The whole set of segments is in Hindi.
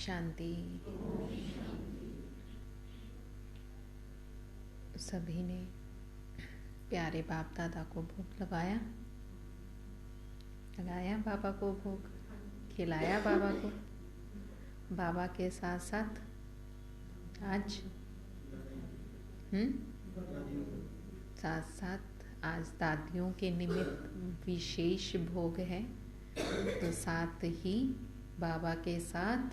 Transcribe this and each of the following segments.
शांति। सभी ने प्यारे बाप दादा को भोग लगाया बाबा को भोग, खिलाया बाबा को। बाबा के साथ साथ आज आज दादियों के निमित्त विशेष भोग है, तो साथ ही बाबा के साथ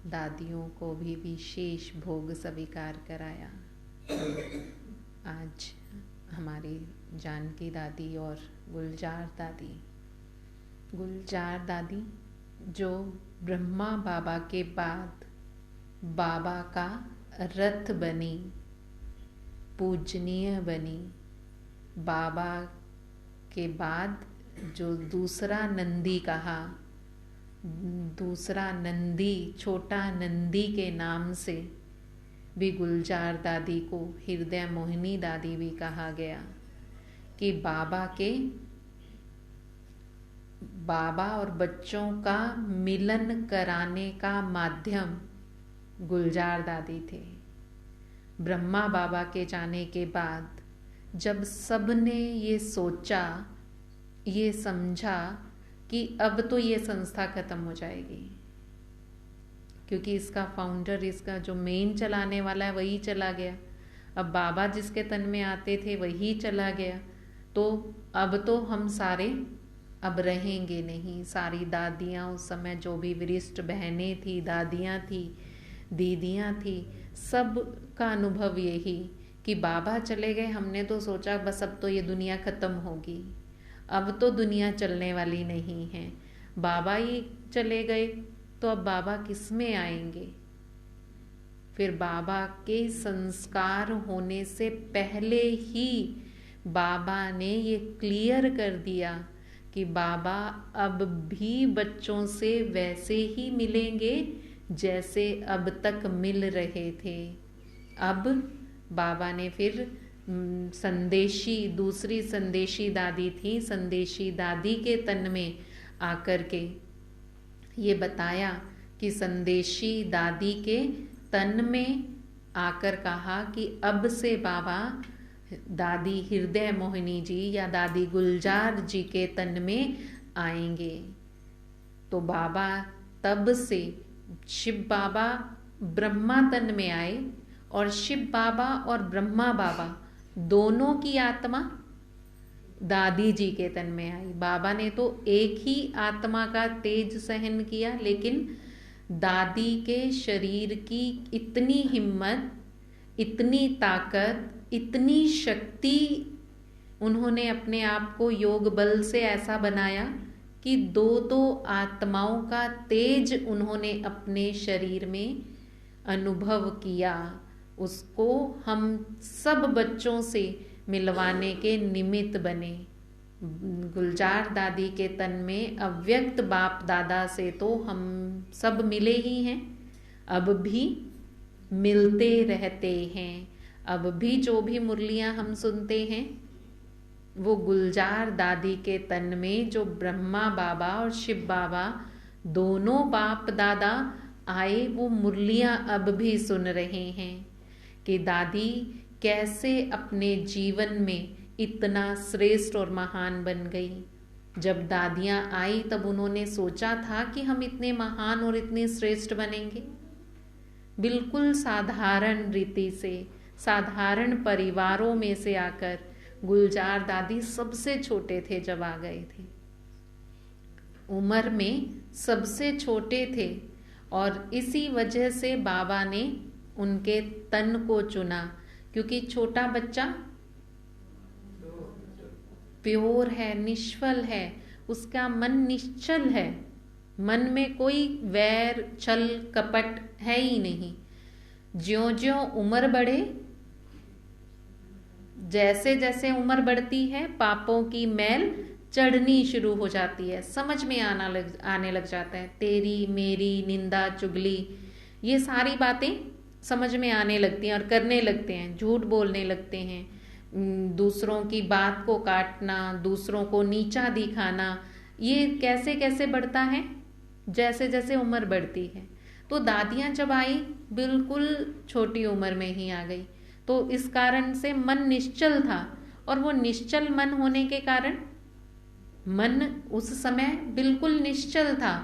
दादियों को भी विशेष भोग स्वीकार कराया। आज हमारी जानकी दादी और गुलजार दादी जो ब्रह्मा बाबा के बाद बाबा का रथ बनी, पूजनीय बनी। बाबा के बाद जो दूसरा नंदी कहा, दूसरा नंदी, छोटा नंदी के नाम से भी गुलजार दादी को हृदय मोहिनी दादी भी कहा गया कि बाबा और बच्चों का मिलन कराने का माध्यम गुलजार दादी थे। ब्रह्मा बाबा के जाने के बाद जब सबने ये सोचा, ये समझा कि अब तो ये संस्था खत्म हो जाएगी, क्योंकि इसका फाउंडर, इसका जो मेन चलाने वाला है वही चला गया। अब बाबा जिसके तन में आते थे वही चला गया, तो अब तो हम सारे अब रहेंगे नहीं। सारी दादियाँ उस समय जो भी वरिष्ठ बहनें थी, दादियाँ थी, दीदियाँ थी, सब का अनुभव यही कि बाबा चले गए। हमने तो सोचा बस अब तो ये दुनिया खत्म होगी, अब तो दुनिया चलने वाली नहीं है। बाबा ही चले गए तो अब बाबा किस में आएंगे। फिर बाबा के संस्कार होने से पहले ही बाबा ने ये क्लियर कर दिया कि बाबा अब भी बच्चों से वैसे ही मिलेंगे जैसे अब तक मिल रहे थे। अब बाबा ने फिर दूसरी संदेशी दादी थी, संदेशी दादी के तन में आकर के ये बताया कि संदेशी दादी के तन में आकर कहा कि अब से बाबा दादी हृदय मोहिनी जी या दादी गुलजार जी के तन में आएंगे। तो बाबा तब से शिव बाबा ब्रह्मा तन में आए और शिव बाबा और ब्रह्मा बाबा दोनों की आत्मा दादी जी के तन में आई। बाबा ने तो एक ही आत्मा का तेज सहन किया, लेकिन दादी के शरीर की इतनी हिम्मत, इतनी ताकत, इतनी शक्ति, उन्होंने अपने आप को योग बल से ऐसा बनाया कि दो आत्माओं का तेज उन्होंने अपने शरीर में अनुभव किया। उसको हम सब बच्चों से मिलवाने के निमित्त बने। गुलजार दादी के तन में अव्यक्त बाप दादा से तो हम सब मिले ही हैं, अब भी मिलते रहते हैं। अब भी जो भी मुरलियां हम सुनते हैं वो गुलजार दादी के तन में जो ब्रह्मा बाबा और शिव बाबा दोनों बाप दादा आए, वो मुरलियां अब भी सुन रहे हैं कि दादी कैसे अपने जीवन में इतना श्रेष्ठ और महान बन गई। जब दादियाँ आई तब उन्होंने सोचा था कि हम इतने महान और इतने श्रेष्ठ बनेंगे। बिल्कुल साधारण रीति से, साधारण परिवारों में से आकर गुलजार दादी सबसे छोटे थे जब आ गए थे, उम्र में सबसे छोटे थे। और इसी वजह से बाबा ने उनके तन को चुना, क्योंकि छोटा बच्चा प्योर है, निष्फल है, उसका मन निश्चल है, मन में कोई वैर छल कपट है ही नहीं। ज्यों ज्यों उम्र बढ़े, जैसे जैसे उम्र बढ़ती है, पापों की मैल चढ़नी शुरू हो जाती है, समझ में आने लग जाता है। तेरी मेरी निंदा चुगली, ये सारी बातें समझ में आने लगती हैं और करने लगते हैं। झूठ बोलने लगते हैं, दूसरों की बात को काटना, दूसरों को नीचा दिखाना, ये कैसे कैसे बढ़ता है जैसे जैसे उम्र बढ़ती है। तो दादियाँ जब आई बिल्कुल छोटी उम्र में ही आ गई, तो इस कारण से मन निश्चल था, और वो निश्चल मन होने के कारण, मन उस समय बिल्कुल निश्चल था,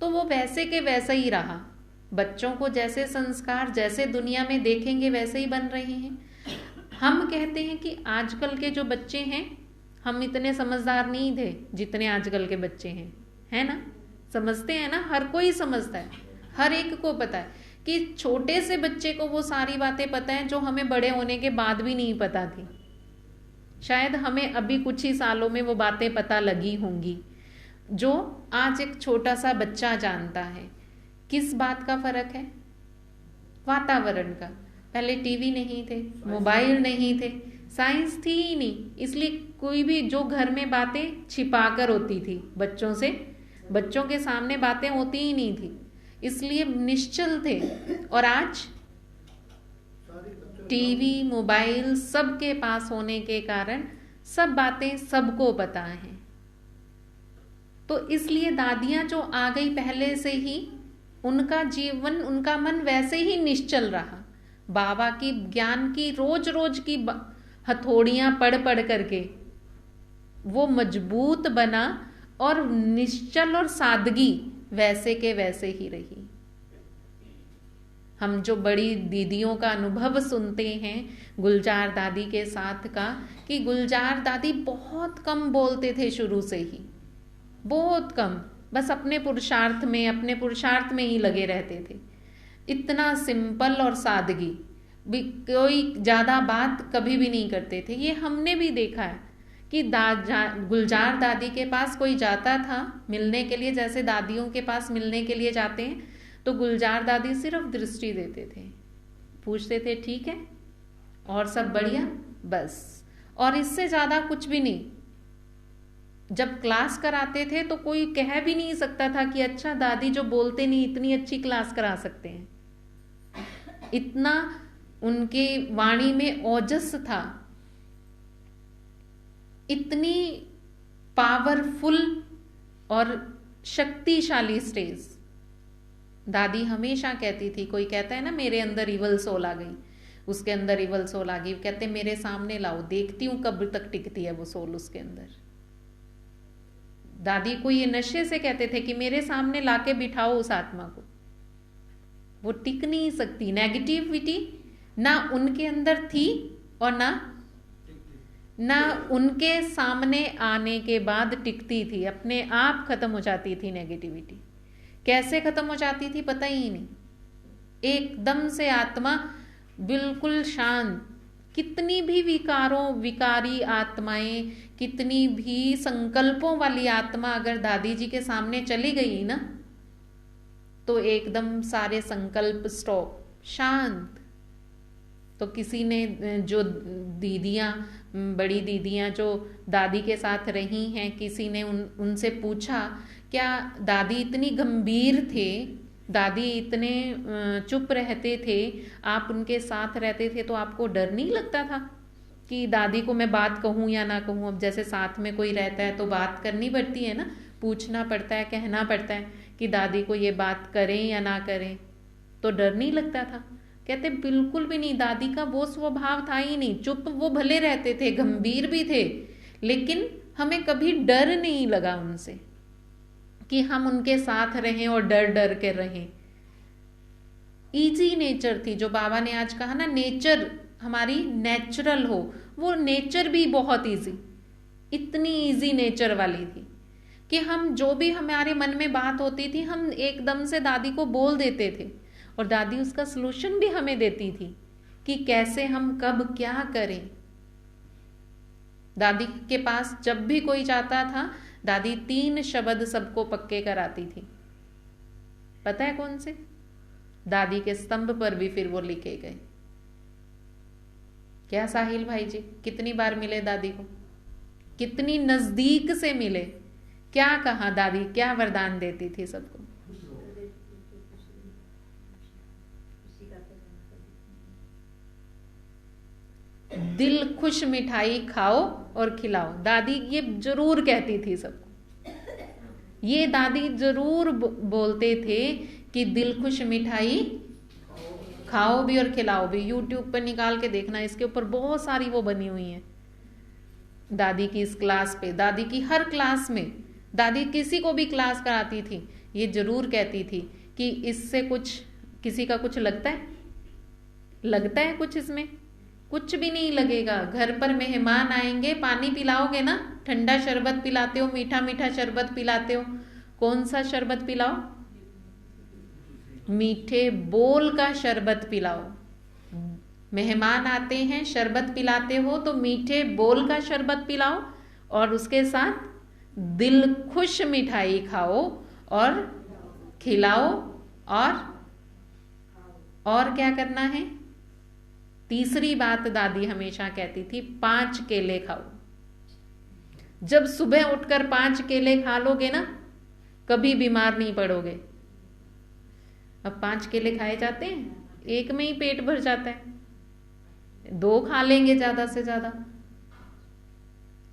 तो वो वैसे के वैसा ही रहा। बच्चों को जैसे संस्कार जैसे दुनिया में देखेंगे वैसे ही बन रहे हैं। हम कहते हैं कि आजकल के जो बच्चे हैं, हम इतने समझदार नहीं थे जितने आजकल के बच्चे हैं, है ना? समझते हैं ना, हर कोई समझता है, हर एक को पता है कि छोटे से बच्चे को वो सारी बातें पता है जो हमें बड़े होने के बाद भी नहीं पता थी। शायद हमें अभी कुछ ही सालों में वो बातें पता लगी होंगी जो आज एक छोटा सा बच्चा जानता है। किस बात का फर्क है? वातावरण का। पहले टीवी नहीं थे, मोबाइल नहीं थे, साइंस थी ही नहीं, इसलिए कोई भी जो घर में बातें छिपाकर होती थी बच्चों से, बच्चों के सामने बातें होती ही नहीं थी, इसलिए निश्चल थे। और आज टीवी मोबाइल सबके पास होने के कारण सब बातें सबको पता है। तो इसलिए दादियां जो आ गई पहले से ही, उनका जीवन उनका मन वैसे ही निश्चल रहा। बाबा की ज्ञान की रोज रोज की हथौड़ियां पढ़ पढ़ करके वो मजबूत बना, और निश्चल और सादगी वैसे के वैसे ही रही। हम जो बड़ी दीदियों का अनुभव सुनते हैं गुलजार दादी के साथ का, कि गुलजार दादी बहुत कम बोलते थे शुरू से ही, बहुत कम, बस अपने पुरुषार्थ में ही लगे रहते थे। इतना सिंपल और सादगी, कोई ज्यादा बात कभी भी नहीं करते थे। ये हमने भी देखा है कि गुलजार दादी के पास कोई जाता था मिलने के लिए, जैसे दादियों के पास मिलने के लिए जाते हैं, तो गुलजार दादी सिर्फ दृष्टि देते थे, पूछते थे ठीक है और सब बढ़िया, बस, और इससे ज्यादा कुछ भी नहीं। जब क्लास कराते थे तो कोई कह भी नहीं सकता था कि अच्छा दादी जो बोलते नहीं इतनी अच्छी क्लास करा सकते हैं। इतना उनके वाणी में ओजस था, इतनी पावरफुल और शक्तिशाली स्टेज। दादी हमेशा कहती थी, कोई कहता है ना मेरे अंदर इवल सोल आ गई, उसके अंदर इवल सोल आ गई, कहते मेरे सामने लाओ, देखती हूं कब तक टिकती है वो सोल उसके अंदर। दादी को ये नशे से कहते थे कि मेरे सामने लाके बिठाओ उस आत्मा को, वो टिक नहीं सकती। नेगेटिविटी ना उनके अंदर थी और ना उनके सामने आने के बाद टिकती थी, अपने आप खत्म हो जाती थी नेगेटिविटी। कैसे खत्म हो जाती थी पता ही नहीं, एकदम से आत्मा बिल्कुल शांत। कितनी भी विकारी आत्माएं, कितनी भी संकल्पों वाली आत्मा अगर दादी जी के सामने चली गई ना, तो एकदम सारे संकल्प स्टॉप, शांत। तो किसी ने, जो दीदियां, बड़ी दीदियां जो दादी के साथ रही हैं, किसी ने उनसे पूछा क्या दादी इतनी गंभीर थे, दादी इतने चुप रहते थे, आप उनके साथ रहते थे तो आपको डर नहीं लगता था कि दादी को मैं बात कहूँ या ना कहूँ? अब जैसे साथ में कोई रहता है तो बात करनी पड़ती है ना, पूछना पड़ता है, कहना पड़ता है कि दादी को ये बात करें या ना करें, तो डर नहीं लगता था? कहते बिल्कुल भी नहीं, दादी का वो स्वभाव था ही नहीं। चुप वो भले रहते थे, गंभीर भी थे, लेकिन हमें कभी डर नहीं लगा उनसे कि हम उनके साथ रहें और डर डर के रहें। इजी नेचर थी, जो बाबा ने आज कहा ना, नेचर हमारी नेचुरल हो, वो नेचर भी बहुत इजी, इतनी इजी नेचर वाली थी कि हम जो भी हमारे मन में बात होती थी हम एकदम से दादी को बोल देते थे, और दादी उसका सलूशन भी हमें देती थी कि कैसे हम कब क्या करें। दादी के पास जब भी कोई जाता था, दादी 3 शब्द सबको पक्के कराती थी। पता है कौन से? दादी के स्तंभ पर भी फिर वो लिखे गए। क्या साहिल भाई जी, कितनी बार मिले दादी को, कितनी नजदीक से मिले, क्या कहा दादी, क्या वरदान देती थी सबको? दिल खुश मिठाई खाओ और खिलाओ, दादी ये जरूर कहती थी सबको। ये दादी जरूर बोलते थे कि दिल खुश मिठाई खाओ भी और खिलाओ भी। यूट्यूब पर निकाल के देखना, इसके ऊपर बहुत सारी वो बनी हुई हैं। दादी की इस क्लास पे, दादी की हर क्लास में, दादी किसी को भी क्लास कराती थी, ये जरूर कहती थी कि इससे कुछ, किसी का कुछ लगता है? लगता है कुछ इसमें? कुछ भी नहीं लगेगा। घर पर मेहमान आएंगे, पानी पिलाओगे ना, ठंडा शरबत पिलाते हो, मीठा मीठा शरबत पिलाते हो, कौन सा शरबत पिलाओ? मीठे बोल का शरबत पिलाओ। मेहमान आते हैं, शरबत पिलाते हो तो मीठे बोल का शरबत पिलाओ, और उसके साथ दिल खुश मिठाई खाओ और खिलाओ। और क्या करना है? तीसरी बात दादी हमेशा कहती थी, 5 केले खाओ। जब सुबह उठकर 5 केले खा लोगे ना, कभी बीमार नहीं पड़ोगे। अब 5 केले खाए जाते हैं, एक में ही पेट भर जाता है, 2 खा लेंगे ज्यादा से ज्यादा,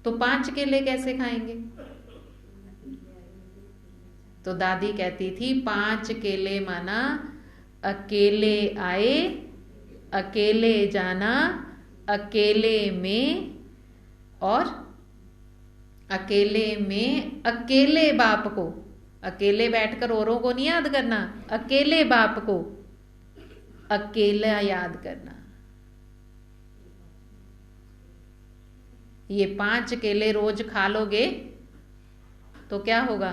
तो 5 केले कैसे खाएंगे? तो दादी कहती थी 5 केले माना अकेले आए, अकेले जाना, अकेले में, और अकेले में अकेले बाप को, अकेले बैठकर औरों को नहीं याद करना, अकेले बाप को अकेला याद करना। ये 5 केले रोज खा लोगे तो क्या होगा?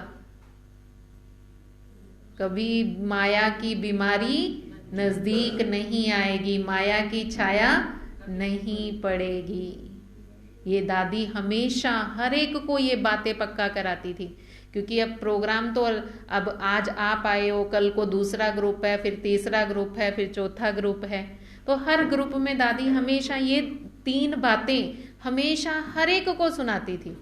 कभी माया की बीमारी नजदीक नहीं आएगी, माया की छाया नहीं पड़ेगी। ये दादी हमेशा हर एक को ये बातें पक्का कराती थी, क्योंकि अब प्रोग्राम तो, अब आज आप आए हो, कल को दूसरा ग्रुप है, फिर तीसरा ग्रुप है, फिर चौथा ग्रुप है, तो हर ग्रुप में दादी हमेशा ये 3 बातें हमेशा हर एक को सुनाती थी।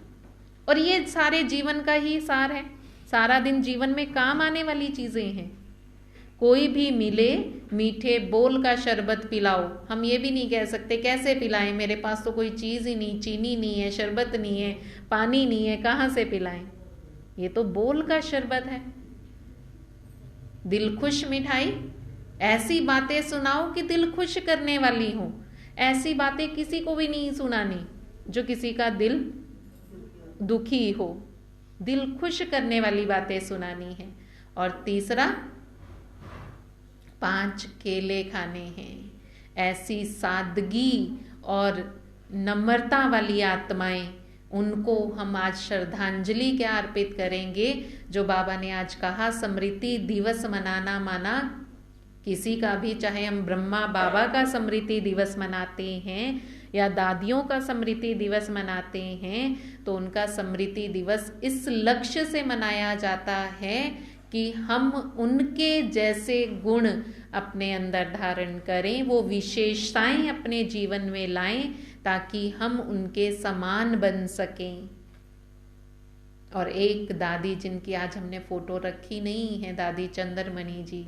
और ये सारे जीवन का ही सार है, सारा दिन जीवन में काम आने वाली चीजें हैं। कोई भी मिले, मीठे बोल का शरबत पिलाओ। हम ये भी नहीं कह सकते कैसे पिलाएं, मेरे पास तो कोई चीज ही नहीं, चीनी नहीं है, शरबत नहीं है, पानी नहीं है, कहाँ से पिलाएं? ये तो बोल का शरबत है। दिल खुश मिठाई, ऐसी बातें सुनाओ कि दिल खुश करने वाली हो। ऐसी बातें किसी को भी नहीं सुनानी जो किसी का दिल दुखी हो, दिल खुश करने वाली बातें सुनानी है। और तीसरा, 5 केले खाने हैं। ऐसी सादगी और नम्रता वाली आत्माएं, उनको हम आज श्रद्धांजलि क्या अर्पित करेंगे? जो बाबा ने आज कहा, स्मृति दिवस मनाना माना किसी का भी, चाहे हम ब्रह्मा बाबा का स्मृति दिवस मनाते हैं या दादियों का स्मृति दिवस मनाते हैं, तो उनका स्मृति दिवस इस लक्ष्य से मनाया जाता है कि हम उनके जैसे गुण अपने अंदर धारण करें, वो विशेषताएं अपने जीवन में लाएं, ताकि हम उनके समान बन सकें। और एक दादी जिनकी आज हमने फोटो रखी नहीं है, दादी चंद्रमणि जी,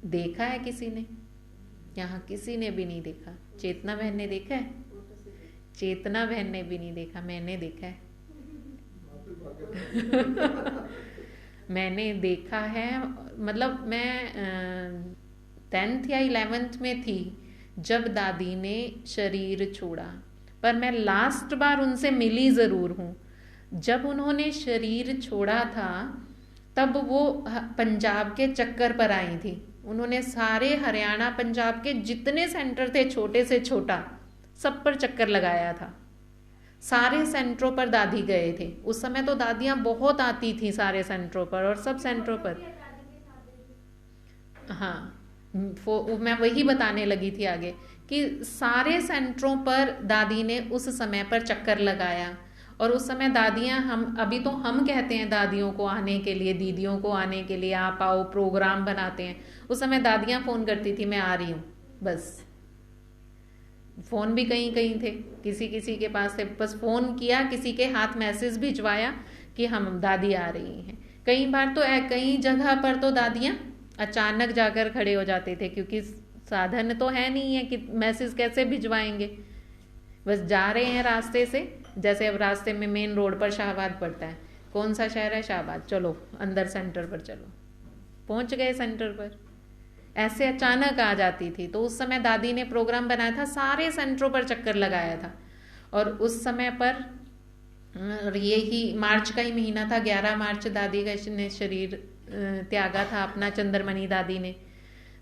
देखा है किसी ने? यहाँ किसी ने भी नहीं देखा। चेतना बहन ने देखा है? चेतना बहन ने भी नहीं देखा, मैंने देखा है। मैंने देखा है, मतलब मैं 10th या 11th में थी जब दादी ने शरीर छोड़ा, पर मैं लास्ट बार उनसे मिली जरूर हूँ। जब उन्होंने शरीर छोड़ा था तब वो पंजाब के चक्कर पर आई थी। उन्होंने सारे हरियाणा पंजाब के जितने सेंटर थे, छोटे से छोटा, सब पर चक्कर लगाया था। सारे सेंटरों पर दादी गए थे। उस समय तो दादियां बहुत आती थी सारे सेंटरों पर, और सब सेंटरों पर, हाँ मैं वही बताने लगी थी आगे कि सारे सेंटरों पर दादी ने उस समय पर चक्कर लगाया। और उस समय दादियां, हम अभी तो हम कहते हैं दादियों को आने के लिए, दीदियों को आने के लिए, आप आओ, प्रोग्राम बनाते हैं। उस समय दादियां फोन करती थी, मैं आ रही हूँ, बस। फोन भी कहीं कहीं थे, किसी किसी के पास थे, बस फोन किया, किसी के हाथ मैसेज भिजवाया कि हम दादी आ रही हैं। कई बार तो कई जगह पर तो दादियां अचानक जाकर खड़े हो जाते थे, क्योंकि साधन तो है नहीं है कि मैसेज कैसे भिजवाएंगे। बस जा रहे हैं रास्ते से, जैसे अब रास्ते में मेन रोड पर शाहबाद पड़ता है, कौन सा शहर है? शाहबाद, चलो अंदर सेंटर पर चलो, पहुंच गए सेंटर पर। ऐसे अचानक आ जाती थी। तो उस समय दादी ने प्रोग्राम बनाया था, सारे सेंटरों पर चक्कर लगाया था। और उस समय पर यही मार्च का ही महीना था, 11 मार्च दादी का ने शरीर त्यागा था अपना, चंद्रमणि दादी ने।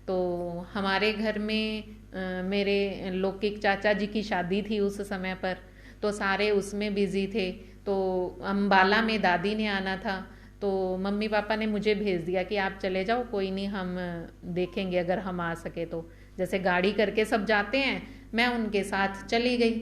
तो हमारे घर में मेरे लौकिक चाचा जी की शादी थी उस समय पर, तो सारे उसमें बिजी थे। तो अम्बाला में दादी ने आना था, तो मम्मी पापा ने मुझे भेज दिया कि आप चले जाओ, कोई नहीं, हम देखेंगे अगर हम आ सके तो। जैसे गाड़ी करके सब जाते हैं, मैं उनके साथ चली गई।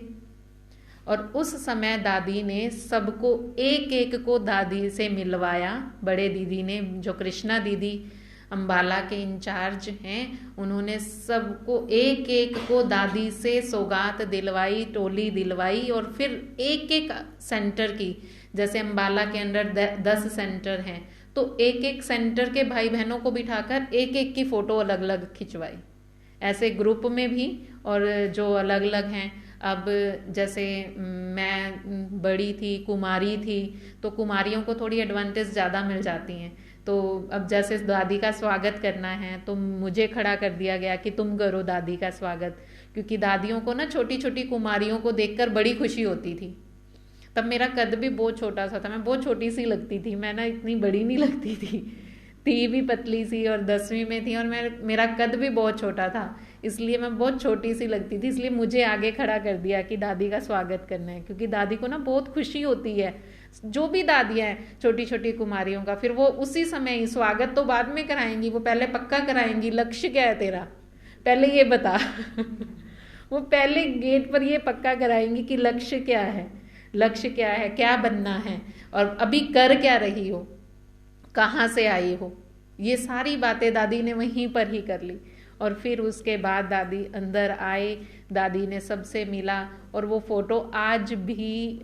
और उस समय दादी ने सबको एक एक को दादी से मिलवाया। बड़े दीदी ने, जो कृष्णा दीदी अम्बाला के इंचार्ज हैं, उन्होंने सबको एक एक को दादी से सौगात दिलवाई, टोली दिलवाई। और फिर एक एक सेंटर की, जैसे अम्बाला के अंदर 10 सेंटर हैं, तो एक एक सेंटर के भाई बहनों को बिठाकर एक एक की फोटो अलग अलग खिंचवाई, ऐसे ग्रुप में भी और जो अलग अलग हैं। अब जैसे मैं बड़ी थी, कुमारी थी, तो कुमारियों को थोड़ी एडवांटेज ज़्यादा मिल जाती हैं। तो अब जैसे दादी का स्वागत करना है तो मुझे खड़ा कर दिया गया कि तुम करो दादी का स्वागत, क्योंकि दादियों को ना छोटी छोटी कुमारियों को देखकर बड़ी खुशी होती थी। तब मेरा कद भी बहुत छोटा सा था, मैं बहुत छोटी सी लगती थी, मैं ना इतनी बड़ी नहीं लगती थी भी पतली सी, और 10वीं में थी, और मेरा कद भी बहुत छोटा था, इसलिए मैं बहुत छोटी सी लगती थी। इसलिए मुझे आगे खड़ा कर दिया कि दादी का स्वागत करना है, क्योंकि दादी को ना बहुत खुशी होती है, जो भी दादियाँ हैं छोटी छोटी कुमारियों का। फिर वो उसी समय ही, स्वागत तो बाद में कराएंगी, वो पहले पक्का कराएंगी, लक्ष्य क्या है तेरा, पहले ये बता वो पहले गेट पर ये पक्का कराएंगी कि लक्ष्य क्या है, लक्ष्य क्या है, क्या बनना है, और अभी कर क्या रही हो, कहाँ से आई हो। ये सारी बातें दादी ने वहीं पर ही कर ली। और फिर उसके बाद दादी अंदर आए, दादी ने सबसे मिला, और वो फोटो आज भी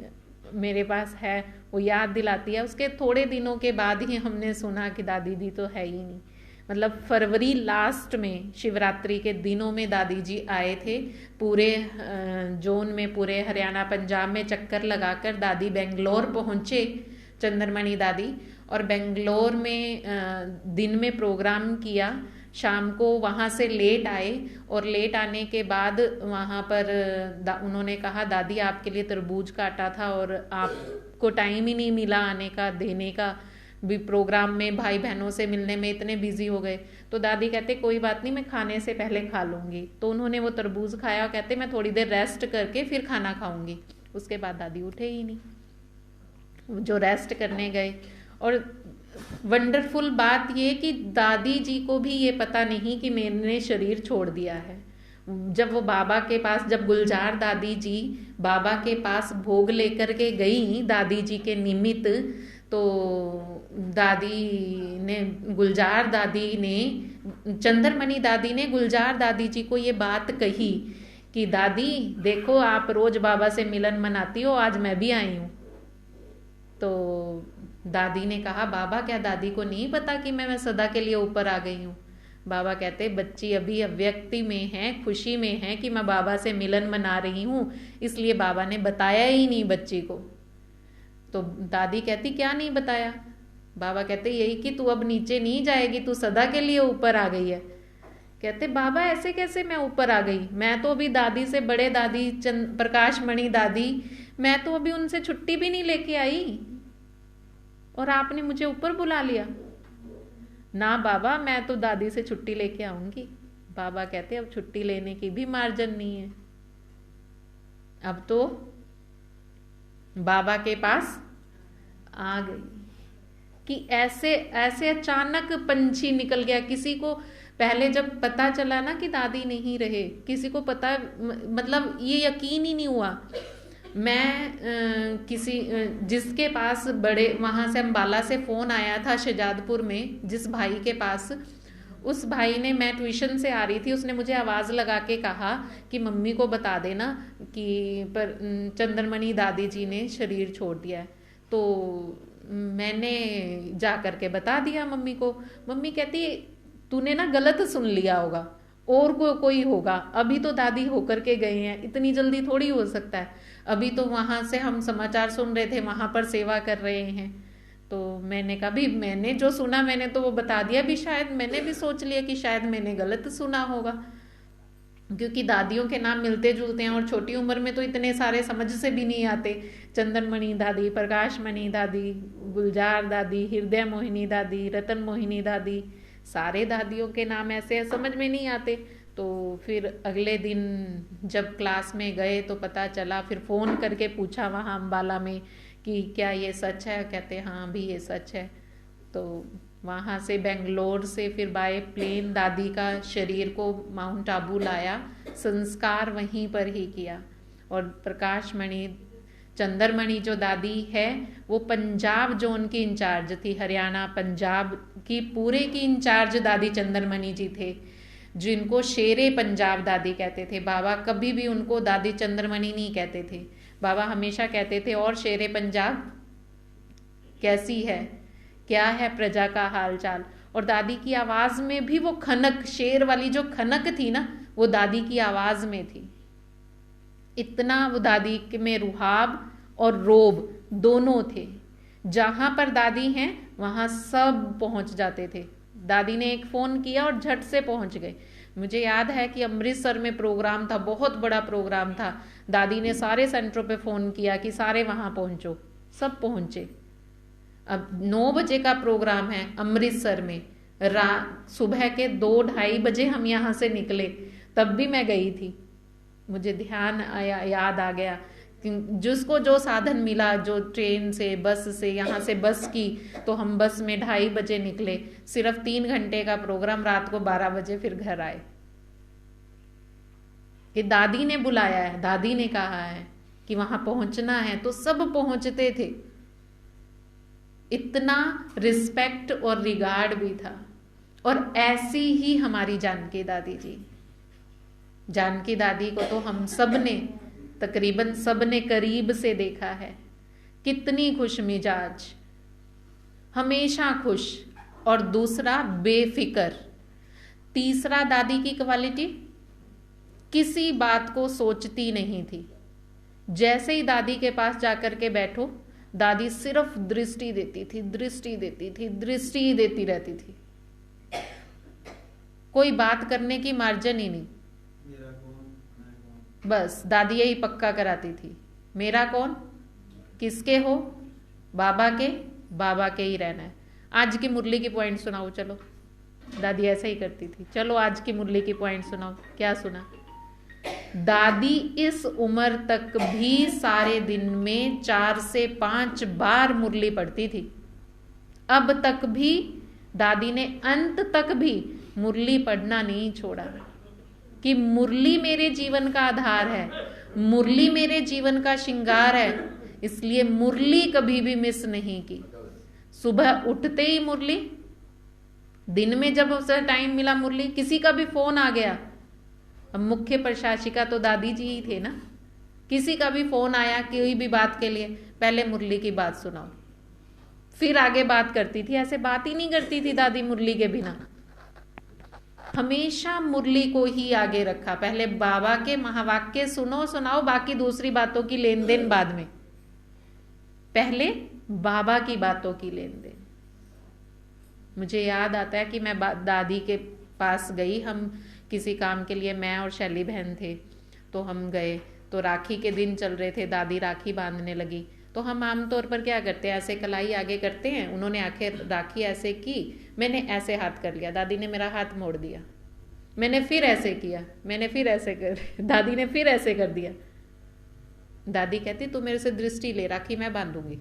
मेरे पास है, वो याद दिलाती है। उसके थोड़े दिनों के बाद ही हमने सुना कि दादी जी तो है ही नहीं। मतलब फरवरी लास्ट में, शिवरात्रि के दिनों में दादी जी आए थे। पूरे जोन में, पूरे हरियाणा पंजाब में चक्कर लगाकर दादी बेंगलोर पहुँचे, चंद्रमणि दादी। और बेंगलोर में दिन में प्रोग्राम किया, शाम को वहाँ से लेट आए, और लेट आने के बाद वहाँ पर उन्होंने कहा दादी आपके लिए तरबूज काटा था और आपको टाइम ही नहीं मिला आने का, देने का भी, प्रोग्राम में भाई बहनों से मिलने में इतने बिजी हो गए। तो दादी कहते कोई बात नहीं, मैं खाने से पहले खा लूँगी। तो उन्होंने वो तरबूज खाया और कहते मैं थोड़ी देर रेस्ट करके फिर खाना खाऊंगी। उसके बाद दादी उठे ही नहीं, जो रेस्ट करने गए। और वंडरफुल बात ये कि दादी जी को भी ये पता नहीं कि मैंने शरीर छोड़ दिया है। जब वो बाबा के पास, जब गुलजार दादी जी बाबा के पास भोग लेकर के गई दादी जी के निमित्त, तो दादी ने, गुलजार दादी ने, चंद्रमणि दादी ने गुलजार दादी जी को ये बात कही कि दादी देखो आप रोज बाबा से मिलन मनाती हो, आज मैं भी आई हूँ। तो दादी ने कहा बाबा क्या दादी को नहीं पता कि मैं सदा के लिए ऊपर आ गई हूँ। बाबा कहते बच्ची अभी अव्यक्ति में है, खुशी में है कि मैं बाबा से मिलन मना रही हूँ, इसलिए बाबा ने बताया ही नहीं बच्ची को। तो दादी कहती क्या नहीं बताया? बाबा कहते यही कि तू अब नीचे नहीं जाएगी, तू सदा के लिए ऊपर आ गई है। कहते बाबा ऐसे कैसे मैं ऊपर आ गई, मैं तो अभी दादी से, बड़े दादी प्रकाश मणि दादी, मैं तो अभी उनसे छुट्टी भी नहीं लेके आई और आपने मुझे ऊपर बुला लिया। ना बाबा मैं तो दादी से छुट्टी लेके आऊंगी। बाबा कहते अब छुट्टी लेने की भी मार्जन नहीं है, अब तो बाबा के पास आ गई। कि ऐसे ऐसे अचानक पंछी निकल गया। किसी को पहले जब पता चला ना कि दादी नहीं रहे, किसी को पता, मतलब ये यकीन ही नहीं हुआ। मैं किसी जिसके पास बड़े, वहाँ से अम्बाला से फ़ोन आया था शहजादपुर में, जिस भाई के पास, उस भाई ने, मैं ट्यूशन से आ रही थी, उसने मुझे आवाज़ लगा के कहा कि मम्मी को बता देना कि पर चंद्रमणि दादी जी ने शरीर छोड़ दिया है। तो मैंने जा कर के बता दिया मम्मी को। मम्मी कहती तूने ना गलत सुन लिया होगा, और कोई होगा, अभी तो दादी होकर के गए हैं, इतनी जल्दी थोड़ी हो सकता है, अभी तो वहाँ से हम समाचार सुन रहे थे, वहाँ पर सेवा कर रहे हैं। तो मैंने कहा भी मैंने जो सुना मैंने तो वो बता दिया, भी शायद मैंने भी सोच लिया कि शायद मैंने गलत सुना होगा, क्योंकि दादियों के नाम मिलते जुलते हैं और छोटी उम्र में तो इतने सारे समझ से भी नहीं आते। चंदनमणि दादी, प्रकाशमणि दादी, गुलजार दादी, हृदय मोहिनी दादी, रतन मोहिनी दादी, सारे दादियों के नाम ऐसे समझ में नहीं आते। तो फिर अगले दिन जब क्लास में गए तो पता चला, फिर फ़ोन करके पूछा वहाँ अम्बाला में कि क्या ये सच है, कहते हाँ भी ये सच है। तो वहाँ से बेंगलोर से फिर बाय प्लेन दादी का शरीर को माउंट आबू लाया, संस्कार वहीं पर ही किया। और प्रकाशमणि चंद्रमणि जो दादी है वो पंजाब जोन की इंचार्ज थी, हरियाणा पंजाब की पूरे की इंचार्ज दादी चंद्रमणि जी थे, जिनको शेरे पंजाब दादी कहते थे। बाबा कभी भी उनको दादी चंद्रमणि नहीं कहते थे, बाबा हमेशा कहते थे और शेरे पंजाब कैसी है, क्या है प्रजा का हालचाल। और दादी की आवाज में भी वो खनक, शेर वाली जो खनक थी ना, वो दादी की आवाज में थी। इतना वो दादी में रुहाब और रोब दोनों थे। जहां पर दादी हैं वहां सब पहुंच जाते थे। दादी ने एक फोन किया और झट से पहुंच गए। मुझे याद है कि अमृतसर में प्रोग्राम था, बहुत बड़ा प्रोग्राम था, दादी ने सारे सेंटरों पे फोन किया कि सारे वहां पहुंचो, सब पहुंचे। अब 9 बजे का प्रोग्राम है अमृतसर में, सुबह के 2-2:30 बजे हम यहाँ से निकले, तब भी मैं गई थी। मुझे ध्यान आया, याद आ गया जिसको जो साधन मिला, जो ट्रेन से बस से, यहाँ से बस की तो हम बस में 2:30 बजे निकले, सिर्फ 3 घंटे का प्रोग्राम, रात को 12 बजे फिर घर आए। कि दादी ने बुलाया है, दादी ने कहा है कि वहां पहुंचना है, तो सब पहुंचते थे। इतना रिस्पेक्ट और रिगार्ड भी था। और ऐसी ही हमारी जानकी दादी जी, जानकी दादी को तो हम सब ने, तकरीबन सब ने करीब से देखा है। कितनी खुश मिजाज, हमेशा खुश, और दूसरा बेफिक्र। तीसरा दादी की क्वालिटी, किसी बात को सोचती नहीं थी। जैसे ही दादी के पास जाकर के बैठो, दादी सिर्फ दृष्टि देती थी, दृष्टि देती थी, दृष्टि देती रहती थी। कोई बात करने की मार्जिन ही नहीं, बस दादी यही पक्का कराती थी, मेरा कौन, किसके हो, बाबा के, बाबा के ही रहना है। आज की मुरली की पॉइंट सुनाओ, चलो। दादी ऐसा ही करती थी, चलो आज की मुरली की पॉइंट सुनाओ। क्या सुना? दादी इस उम्र तक भी सारे दिन में 4 से 5 बार मुरली पढ़ती थी। अब तक भी दादी ने अंत तक भी मुरली पढ़ना नहीं छोड़ा, कि मुरली मेरे जीवन का आधार है, मुरली मेरे जीवन का श्रृंगार है, इसलिए मुरली कभी भी मिस नहीं की। सुबह उठते ही मुरली, दिन में जब उसे टाइम मिला मुरली, किसी का भी फोन आ गया, अब मुख्य प्रशासिका तो दादी जी ही थे ना, किसी का भी फोन आया कोई भी बात के लिए, पहले मुरली की बात सुनाओ, फिर आगे बात करती थी। ऐसे बात ही नहीं करती थी दादी मुरली के बिना, हमेशा मुरली को ही आगे रखा। पहले बाबा के महावाक्य सुनो सुनाओ, बाकी दूसरी बातों की लेन देन बाद में, पहले बाबा की बातों की लेन देन। मुझे याद आता है कि मैं दादी के पास गई, हम किसी काम के लिए, मैं और शैली बहन थे, तो हम गए, तो राखी के दिन चल रहे थे, दादी राखी बांधने लगी। तो हम आमतौर पर क्या करते हैं, ऐसे कलाई आगे करते हैं, उन्होंने आखिर राखी ऐसे की, मैंने ऐसे हाथ कर लिया, दादी ने मेरा हाथ मोड़ दिया, मैंने फिर ऐसे किया, मैंने फिर ऐसे कर, दादी ने फिर ऐसे कर दिया। दादी कहती तू मेरे से दृष्टि ले, राखी मैं बांधूंगी,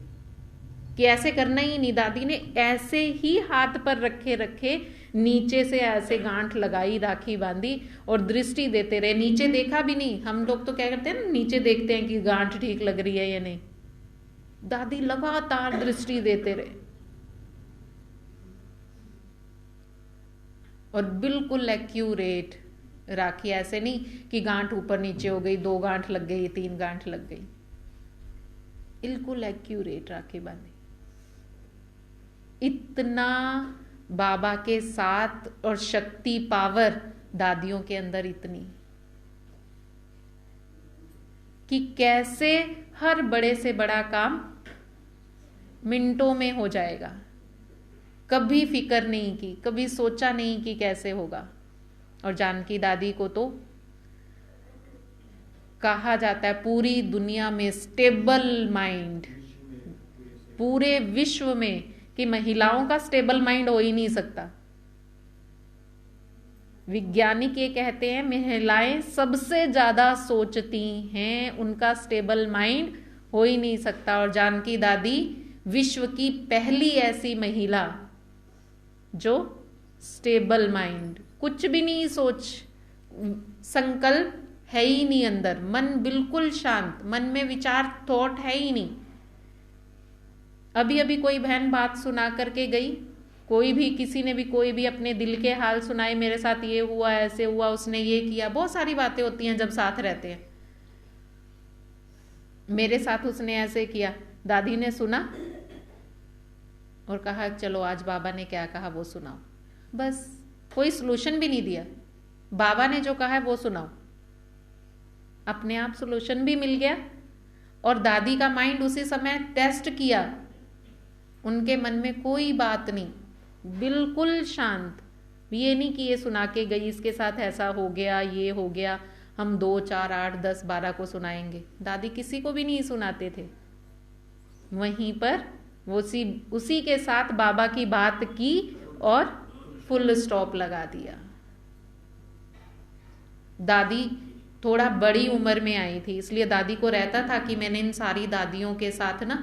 कि ऐसे करना ही नहीं। दादी ने ऐसे ही हाथ पर रखे रखे नीचे से ऐसे गांठ लगाई, राखी बांधी और दृष्टि देते रहे, नीचे देखा भी नहीं। हम लोग तो क्या करते हैं ना, नीचे देखते हैं कि गांठ ठीक लग रही है या नहीं, दादी लगातार दृष्टि देते रहे और बिल्कुल एक्यूरेट राखी, ऐसे नहीं कि गांठ ऊपर नीचे हो गई, 2 गांठ लग गई, 3 गांठ लग गई, बिल्कुल एक्यूरेट राखी बांधी। इतना बाबा के साथ और शक्ति पावर दादियों के अंदर इतनी, कि कैसे हर बड़े से बड़ा काम मिनटों में हो जाएगा। कभी फिक्र नहीं की, कभी सोचा नहीं कि कैसे होगा। और जानकी दादी को तो कहा जाता है पूरी दुनिया में स्टेबल माइंड, पूरे विश्व में, कि महिलाओं का स्टेबल माइंड हो ही नहीं सकता। वैज्ञानिक ये कहते हैं महिलाएं सबसे ज्यादा सोचती हैं, उनका स्टेबल माइंड हो ही नहीं सकता। और जानकी दादी विश्व की पहली ऐसी महिला जो स्टेबल माइंड, कुछ भी नहीं सोच, संकल्प है ही नहीं अंदर, मन बिल्कुल शांत, मन में विचार थॉट है ही नहीं। अभी अभी कोई बहन बात सुना करके गई, कोई भी, किसी ने भी, कोई भी अपने दिल के हाल सुनाए, मेरे साथ ये हुआ, ऐसे हुआ, उसने ये किया, बहुत सारी बातें होती हैं जब साथ रहते हैं। मेरे साथ उसने ऐसे किया, दादी ने सुना और कहा चलो आज बाबा ने क्या कहा वो सुनाओ। बस कोई सलूशन भी नहीं दिया, बाबा ने जो कहा है वो सुनाओ। अपने आप सलूशन भी मिल गया। और दादी का माइंड उसी समय टेस्ट किया, उनके मन में कोई बात नहीं, बिल्कुल शांत। ये नहीं कि ये सुना के गई, इसके साथ ऐसा हो गया, ये हो गया, हम 2, 4, 8, 10, 12 को सुनाएंगे। दादी किसी को भी नहीं सुनाते थे। वहीं पर वो उसी के साथ बाबा की बात की और फुल स्टॉप लगा दिया। दादी थोड़ा बड़ी उम्र में आई थी, इसलिए दादी को रहता था कि मैंने इन सारी दादियों के साथ ना,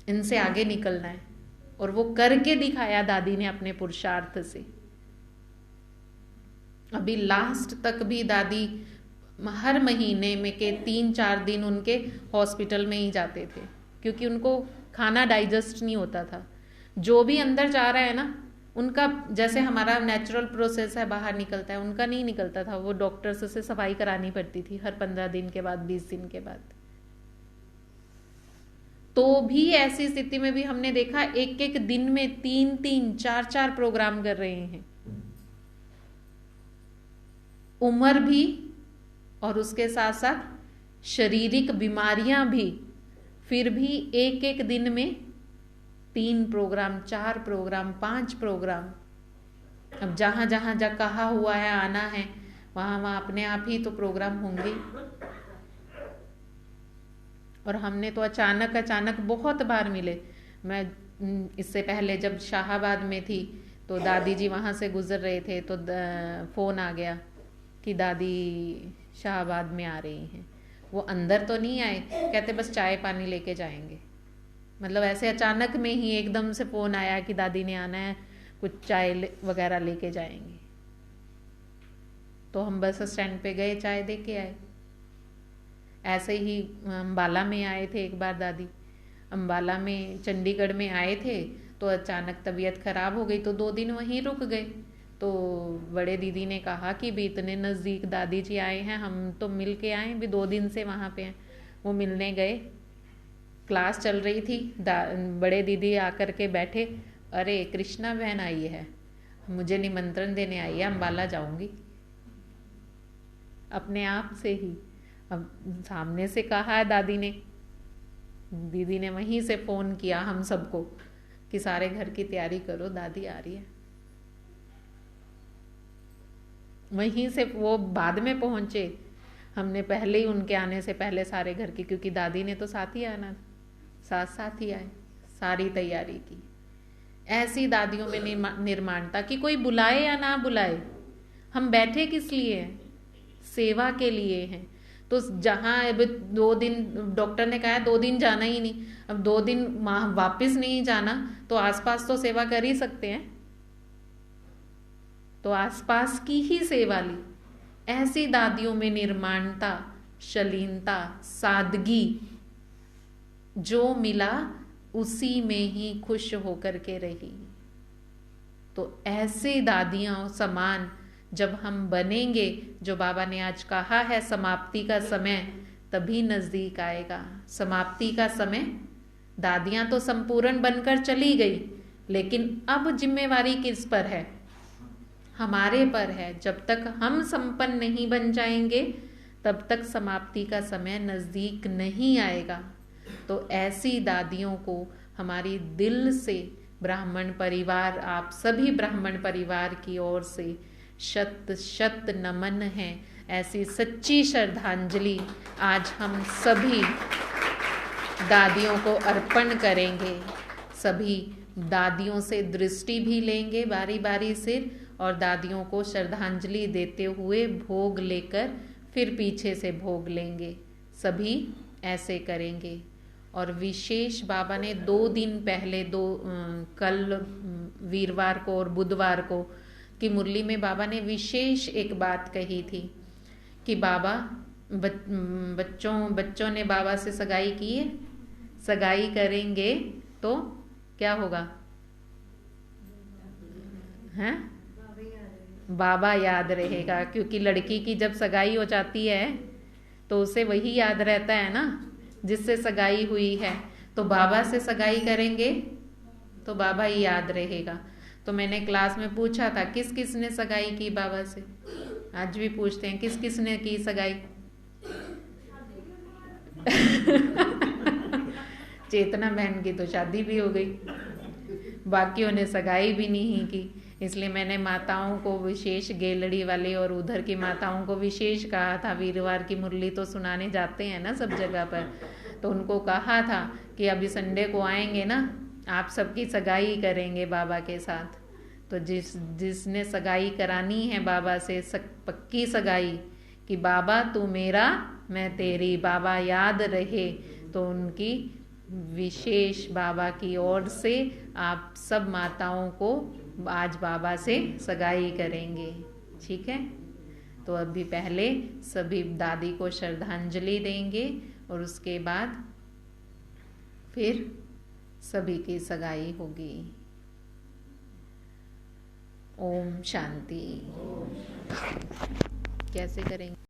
इनसे आगे निकलना है। और वो करके दिखाया दादी ने अपने पुरुषार्थ से। अभी लास्ट तक भी दादी हर महीने में के 3-4 दिन उनके हॉस्पिटल में ही जाते थे, क्योंकि उनको खाना डाइजेस्ट नहीं होता था। जो भी अंदर जा रहा है ना, उनका जैसे हमारा नेचुरल प्रोसेस है बाहर निकलता है, उनका नहीं निकलता था। वो डॉक्टर्स से सफाई करानी पड़ती थी हर 15 दिन के बाद, 20 दिन के बाद। तो भी ऐसी स्थिति में भी हमने देखा एक एक दिन में 3-3, 4-4 प्रोग्राम कर रहे हैं। उम्र भी और उसके साथ साथ शारीरिक बीमारियां भी, फिर भी एक एक दिन में 3 प्रोग्राम, 4 प्रोग्राम, 5 प्रोग्राम। अब जहां जहां कहा हुआ है आना है, वहां वहां अपने आप ही तो प्रोग्राम होंगे। और हमने तो अचानक बहुत बार मिले। मैं इससे पहले जब शाहाबाद में थी तो दादी जी वहाँ से गुजर रहे थे, तो फ़ोन आ गया कि दादी शाहाबाद में आ रही हैं। वो अंदर तो नहीं आए, कहते बस चाय पानी लेके जाएंगे। मतलब ऐसे अचानक में ही एकदम से फ़ोन आया कि दादी ने आना है, कुछ चाय वगैरह लेके जाएंगे। तो हम बस स्टैंड पे गए, चाय दे के आए। ऐसे ही अम्बाला में आए थे एक बार दादी, अम्बाला में, चंडीगढ़ में आए थे, तो अचानक तबीयत खराब हो गई तो 2 दिन वहीं रुक गए। तो बड़े दीदी ने कहा कि भी इतने नज़दीक दादी जी आए हैं, हम तो मिल के आए, भी 2 दिन से वहाँ पे हैं। वो मिलने गए, क्लास चल रही थी, बड़े दीदी आकर के बैठे, अरे कृष्णा बहन आई है, मुझे निमंत्रण देने आई है, अम्बाला जाऊंगी। अपने आप से ही, अब सामने से कहा है दादी ने, दीदी ने वहीं से फ़ोन किया हम सबको कि सारे घर की तैयारी करो, दादी आ रही है। वहीं से वो बाद में पहुंचे, हमने पहले ही उनके आने से पहले सारे घर की, क्योंकि दादी ने तो साथ ही आना, साथ साथ ही आए, सारी तैयारी की। ऐसी दादियों में निर्माणता कि कोई बुलाए या ना बुलाए, हम बैठे किस लिए हैं? सेवा के लिए हैं। तो जहाँ अब 2 दिन डॉक्टर ने कहा है 2 दिन जाना ही नहीं, अब 2 दिन वापस नहीं जाना, तो आसपास तो सेवा कर ही सकते हैं। तो आसपास की ही सेवा ली। ऐसी दादियों में निर्माणता, शालीनता, सादगी, जो मिला उसी में ही खुश होकर के रही। तो ऐसे दादियां समान जब हम बनेंगे, जो बाबा ने आज कहा है समाप्ति का समय तभी नजदीक आएगा। समाप्ति का समय, दादियां तो संपूर्ण बनकर चली गई, लेकिन अब जिम्मेवारी किस पर है? हमारे पर है। जब तक हम संपन्न नहीं बन जाएंगे तब तक समाप्ति का समय नजदीक नहीं आएगा। तो ऐसी दादियों को हमारी दिल से ब्राह्मण परिवार, आप सभी ब्राह्मण परिवार की ओर से शत शत नमन है। ऐसी सच्ची श्रद्धांजलि आज हम सभी दादियों को अर्पण करेंगे। सभी दादियों से दृष्टि भी लेंगे बारी बारी से, और दादियों को श्रद्धांजलि देते हुए भोग लेकर फिर पीछे से भोग लेंगे। सभी ऐसे करेंगे। और विशेष बाबा ने 2 दिन पहले, कल वीरवार को और बुधवार को की मुरली में बाबा ने विशेष एक बात कही थी कि बाबा बच्चों ने बाबा से सगाई की है, सगाई करेंगे तो क्या होगा? हैं? बाबा याद रहेगा, क्योंकि लड़की की जब सगाई हो जाती है तो उसे वही याद रहता है ना जिससे सगाई हुई है। तो बाबा से सगाई करेंगे तो बाबा ही याद रहेगा। तो मैंने क्लास में पूछा था किस किस ने सगाई की बाबा से। आज भी पूछते हैं किस किस ने की सगाई। चेतना बहन की तो शादी भी हो गई, बाकियों ने सगाई भी नहीं की। इसलिए मैंने माताओं को विशेष, गेलड़ी वाले और उधर की माताओं को विशेष कहा था, वीरवार की मुरली तो सुनाने जाते हैं ना सब जगह पर, तो उनको कहा था कि अभी संडे को आएंगे ना, आप सबकी सगाई करेंगे बाबा के साथ। तो जिसने सगाई करानी है बाबा से, पक्की सगाई कि बाबा तू मेरा मैं तेरी, बाबा याद रहे, तो उनकी विशेष बाबा की ओर से आप सब माताओं को आज बाबा से सगाई करेंगे। ठीक है? तो अभी पहले सभी दादी को श्रद्धांजलि देंगे और उसके बाद फिर सभी की सगाई होगी। ओम शांति। कैसे करेंगे?